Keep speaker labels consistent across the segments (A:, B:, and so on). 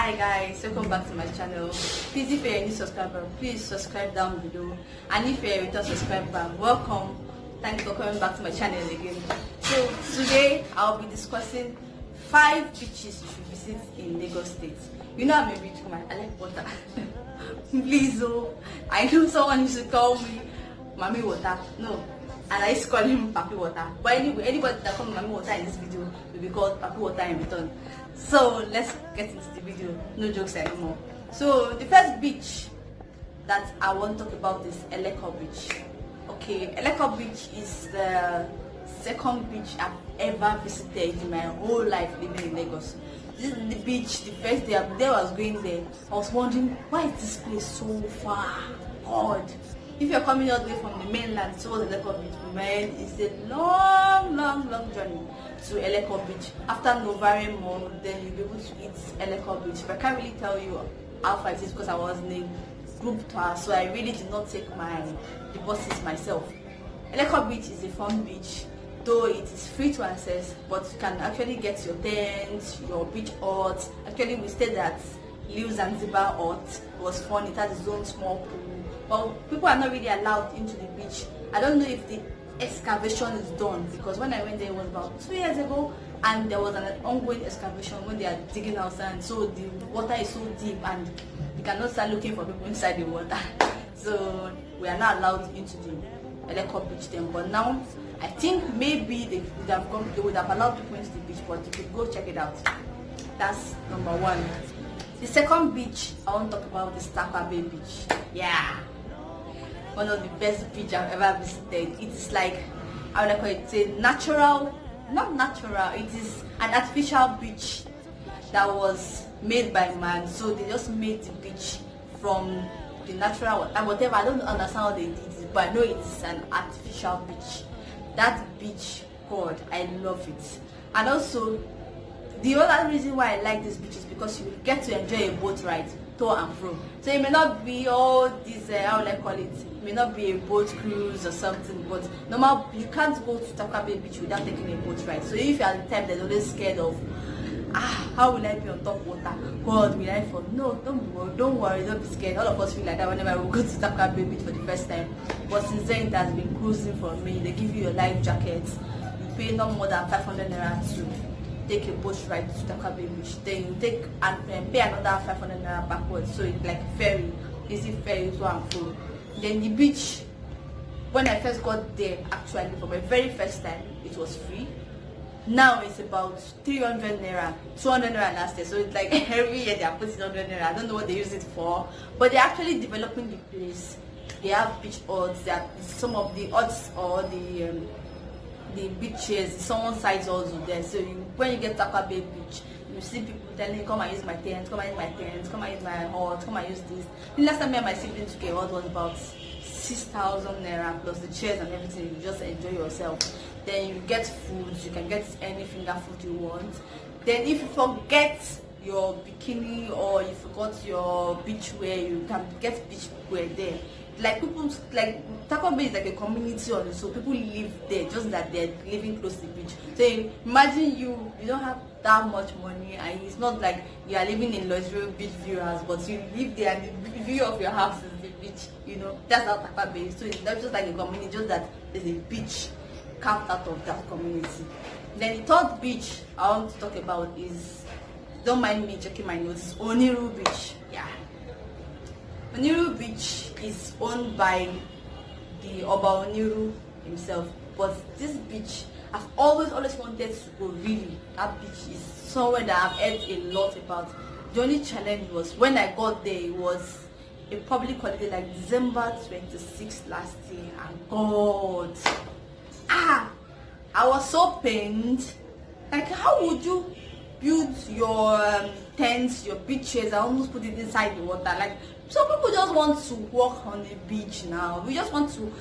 A: Hi guys, welcome back to my channel. Please, if you're a new subscriber, please subscribe down below, and if you're a return subscriber, welcome. Thanks for coming back to my channel again. So today I'll be discussing 5 beaches you should visit in Lagos State. You know I'm a beach woman, I like water. Please, oh, I know someone used to call me Mommy Water. No, and I used to call him Papi Water. But anyway, anybody that calls me Mommy Water in this video will be called Papi Water in return. So let's get into the video. No jokes anymore. So the first beach that I want to talk about is Electro Beach. Okay, Electro Beach is the second beach I've ever visited in my whole life living in Lagos. This is the beach. The first day I was going there, I was wondering, why is this place so far? God, if you're coming all the way from the mainland towards Electro Beach, man, it's a long journey to Eleko Beach. After Novare Mall, then you'll be able to eat Eleko Beach. But I can't really tell you how far it is because I was in a group tour, so I really did not take the buses myself. Eleko Beach is a fun beach, though it is free to access, but you can actually get your tent, your beach hut. Actually, we stayed at Liu Zanzibar hut. It was fun. It had its own small pool. But people are not really allowed into the beach. I don't know if the excavation is done, because when I went there it was about 2 years ago, and there was an ongoing excavation when they are digging out sand, so the water is so deep and you cannot start looking for people inside the water. So we are not allowed into the Eleko Beach then. But now I think maybe they would have allowed people into the beach, but you could go check it out. That's number 1. The second beach I want to talk about is Stackable Beach. Yeah, one of the best beach I've ever visited. It is like, I would call it, it's a natural, not natural, it is an artificial beach that was made by man. So they just made the beach from the natural water, whatever. I don't understand how they did it, but I know it is an artificial beach. That beach, God, I love it. And also, the other reason why I like this beach is because you get to enjoy a boat ride to and fro. So it may not be all this, how will I call it? It may not be a boat cruise or something, but normal, you can't go to Tarkwa Beach without taking a boat ride. So if you are the type that's always scared of, how will I be on top water? God, will I fall? No, don't worry, don't be scared. All of us feel like that whenever we go to Tarkwa Beach for the first time. But since then it has been cruising for me. They give you your life jackets. You pay no more than 500 naira to take a boat ride to Tarkwa Beach. Then you take and pay another 500 naira backwards. So it's like ferry, easy ferry to and fro. Then the beach, when I first got there, actually for my very first time, it was free. Now it's about 300 naira, 200 naira last year. So it's like every year they are putting 100 naira. I don't know what they use it for, but they're actually developing the place. They have beach huts. They have some of the huts or the beaches, someone's size also there. So when you get to Tarkwa Beach, you see people telling you, come and use my tent, come and use my tent, come and use my hut, come and use this. The last time me and my siblings took a hut was about 6,000 naira plus the chairs and everything. You just enjoy yourself. Then you get food. You can get any finger food you want. Then if you forget your bikini or you forgot your beach wear, you can get beach wear there. Like people, like Tarkwa Beach is like a community on it, so people live there, just that they're living close to the beach. So imagine you don't have that much money, and it's not like you are living in luxury beach view house, but you live there and the view of your house is the beach. You know, that's how Tarkwa Beach is. So it's not just like a community, just that there's a beach carved out of that community. Then the third beach I want to talk about is, don't mind me checking my notes, Oniru Beach. Yeah. Oniru Beach is owned by the Oba Oniru himself, but this beach I've always wanted to go. Really, that beach is somewhere that I've heard a lot about. The only challenge was when I got there, it was a public holiday, like December 26th last year, and God, I was so pained. Like, how would you build your tents, your beaches, and almost put it inside the water? Like, some people just want to walk on the beach now. We just want to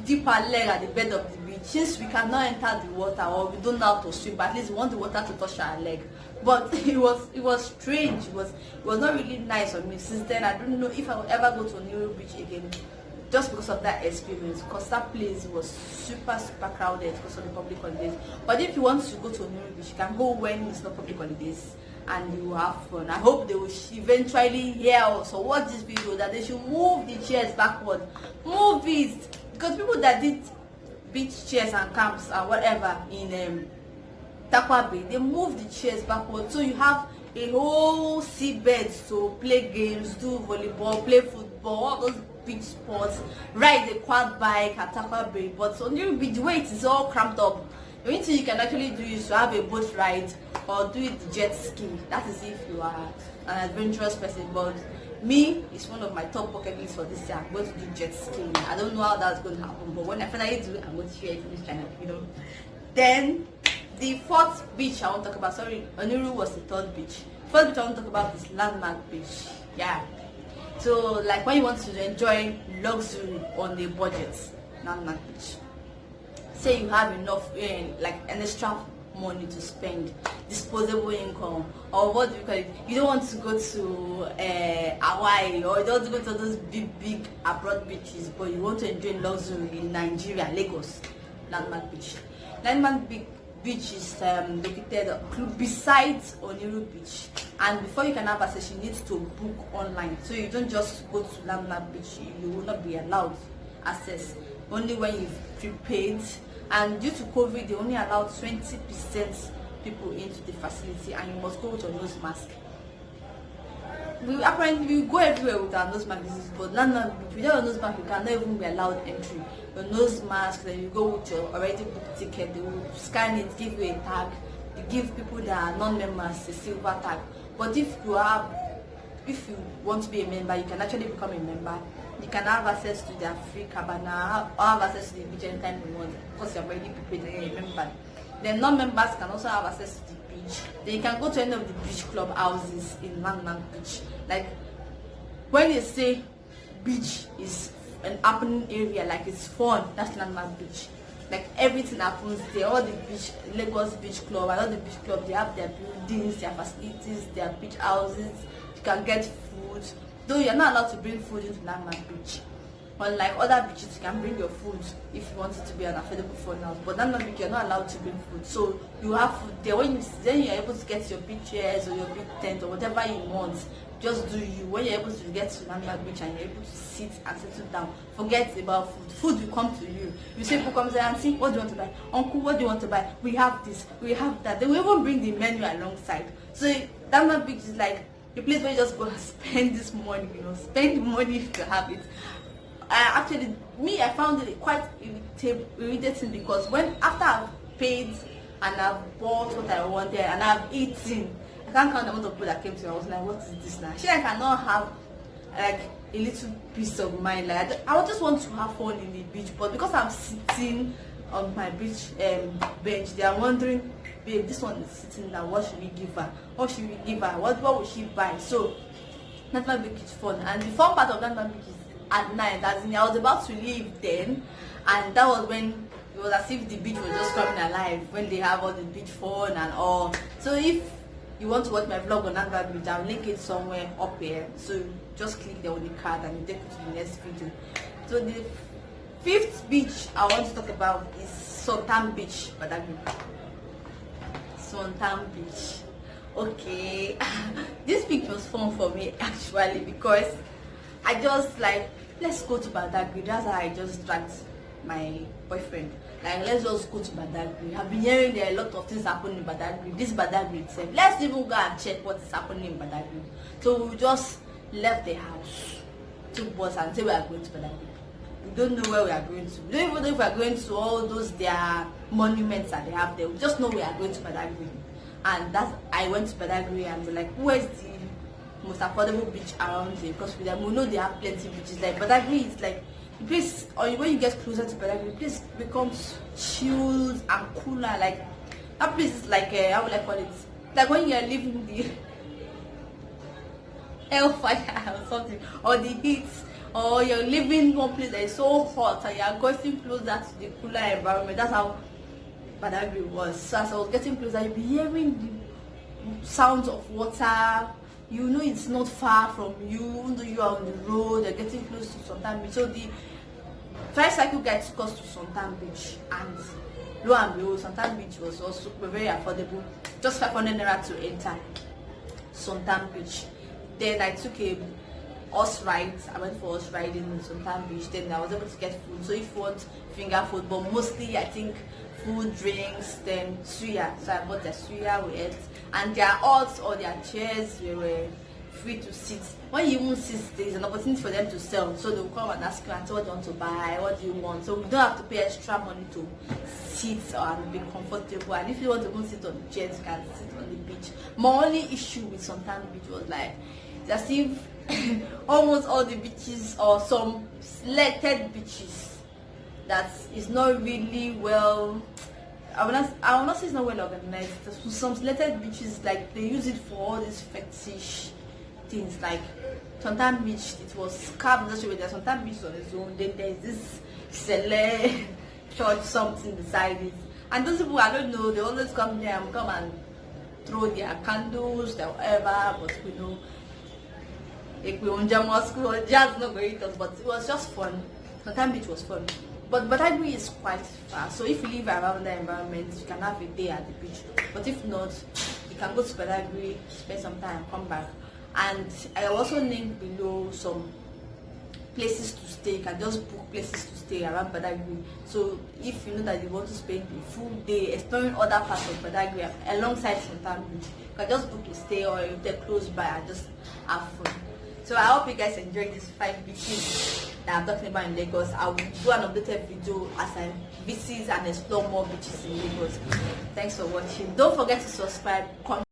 A: dip our leg at the bed of the beach. Since we cannot enter the water, or we don't know how to swim, but at least we want the water to touch our leg. But it was strange. It was not really nice on me. Since then, I don't know if I will ever go to Oniru Beach again. just because of that experience, because that place was super crowded because of the public holidays. But if you want to go to Oniru Beach, you can go when it's not public holidays and you will have fun. I hope they will eventually hear us or watch this video that they should move the chairs backward. Move it, because people that did beach chairs and camps and whatever in Tarkwa Bay, they moved the chairs backward, so you have a whole seabed to play games, do volleyball, play football, all those beach sports, ride a quad bike at Tarkwa Bay. But on your beach, the way it is all cramped up, the only thing you can actually do is to have a boat ride or do it jet ski. That is if you are an adventurous person. But me, it's one of my top bucket lists for this year. I'm going to do jet skiing. I don't know how that's going to happen, but when I finally do, I'm going to share it in this channel, you know. Then the fourth beach I want to talk about, sorry, Oniru was the third beach. First beach I want to talk about is Landmark Beach. Yeah. So like when you want to enjoy luxury on a budget, Landmark Beach. Say you have enough, like an extra money to spend, disposable income, or what do you call it? You don't want to go to Hawaii, or you don't want to go to those big abroad beaches, but you want to enjoy luxury in Nigeria, Lagos, Landmark Beach. Landmark Beach is located besides Oniru Beach, and before you can have access, you need to book online. So you don't just go to Landmark Beach; you will not be allowed access. Only when you've prepaid. And due to COVID, they only allowed 20% people into the facility, and you must go with your nose mask. We go everywhere with our nose mask, but without a nose mask, you cannot even be allowed entry. Your nose mask, then you go with your already booked ticket, they will scan it, give you a tag. They give people that are non-members a silver tag. But if you want to be a member, you can actually become a member. You can have access to their free cabana, or have access to the beach anytime you want, because you're already prepared and a member. Then non-members can also have access to the beach. Then you can go to any of the beach club houses in Landmark Beach. Like when they say beach is an happening area, like it's fun, that's Landmark Beach. Like everything happens there. All the beach, Lagos Beach Club, and all the beach clubs, they have their buildings, their facilities, their beach houses. You can get food. Though you're not allowed to bring food into Landmark Beach. Unlike other beaches, you can bring your food if you want it to be an affordable fun house. But Landmark Beach, you're not allowed to bring food. So you have food there. Then you're able to get your beach chairs or your big tent or whatever you want. Just do you. When you're able to get to Landmark Beach and you're able to sit and settle down, forget about food. Food will come to you. You say, people come and see, what do you want to buy? Uncle, what do you want to buy? We have this, we have that. They will even bring the menu alongside. So Landmark Beach is like a place where you just go and spend this money, you know, spend money if you have it. Actually, I found it quite irritating, because after I've paid and I've bought what I wanted and I've eaten, I can't count the amount of people that came to me. I was like, what is this now? Actually, I cannot have like a little peace of mind. Like I just want to have fun in the beach, but because I'm sitting on my beach bench, they are wondering, babe, this one is sitting down, what should we give her? What should we give her? What will she buy? So Landmark Beach is fun, and the fun part of Landmark Beach is at night. As in, I was about to leave then, and that was when it was as if the beach was just coming alive, when they have all the beach fun and all. So if you want to watch my vlog on Landmark Beach, I'll link it somewhere up here, so just click there on the card and it take you to the next video. So the fifth beach I want to talk about is Suntan Beach, badagry. Suntan Beach. Okay, this beach was fun for me actually, because I just like, let's go to badagry. That's how I just dragged my boyfriend. Like, let's just go to badagry. I've been hearing there are a lot of things happening in badagry. This badagry itself, let's even go and check what is happening in badagry. So we just left the house, took bus, and said we are going to badagry. We don't know where we are going to. We don't even know if we are going to all those their monuments that they have there. We just know we are going to badagry. And I went to badagry and we're like, where's the most affordable beach around here? Because we know they have plenty of beaches. Like badagry is like the place, or when you get closer to badagry, the place becomes chilled and cooler. Like that place is like how would I call it? Like when you are leaving the hellfire or something, or the heat, or you're living one place that is so hot and you're getting closer to the cooler environment. That's how badagry was. So as I was getting closer, you'll be hearing the sounds of water. You know it's not far from you, even though you are on the road, you're getting close to Suntan Beach. So the Tricycle guide took us to Suntan Beach, and lo and behold, Suntan Beach was also very affordable, just 500 naira to enter Suntan Beach. Then I took a horse ride. I went for horse riding in Suntan Beach. Then I was able to get food. So if you want finger food, but mostly I think food, drinks, then suya. So I bought the suya, we ate, and their huts or their chairs were free to sit. When you even sit, there is an opportunity for them to sell. So they will come and ask you and say what you want to buy, what do you want. So we don't have to pay extra money to sit and be comfortable. And if you want to go sit on the chairs, you can sit on the beach. My only issue with Suntan Beach was like, it's as if almost all the beaches or some selected beaches that is not really well, I will not say it's not well organized. Some selected beaches, like they use it for all these fetish things. Like Suntan Beach, it was carved in such a way that Suntan Beach is on its own. Then there's this Sele church something beside it, and those people, I don't know, they always come there and come and throw their candles, their whatever. But we know, like we on Moscow, just not great, but it was just fun. Suntan Beach was fun. But badagry is quite far, so if you live around the environment, you can have a day at the beach. But if not, you can go to badagry, spend some time, come back. And I also named below some places to stay. You can just book places to stay around badagry. So if you know that you want to spend a full day exploring other parts of badagry alongside Suntan Beach, you can just book a stay or a hotel close by and just have fun. So I hope you guys enjoyed these 5 beaches that I'm talking about in Lagos. I will do an updated video as I visit and explore more beaches in Lagos. Thanks for watching. Don't forget to subscribe, comment.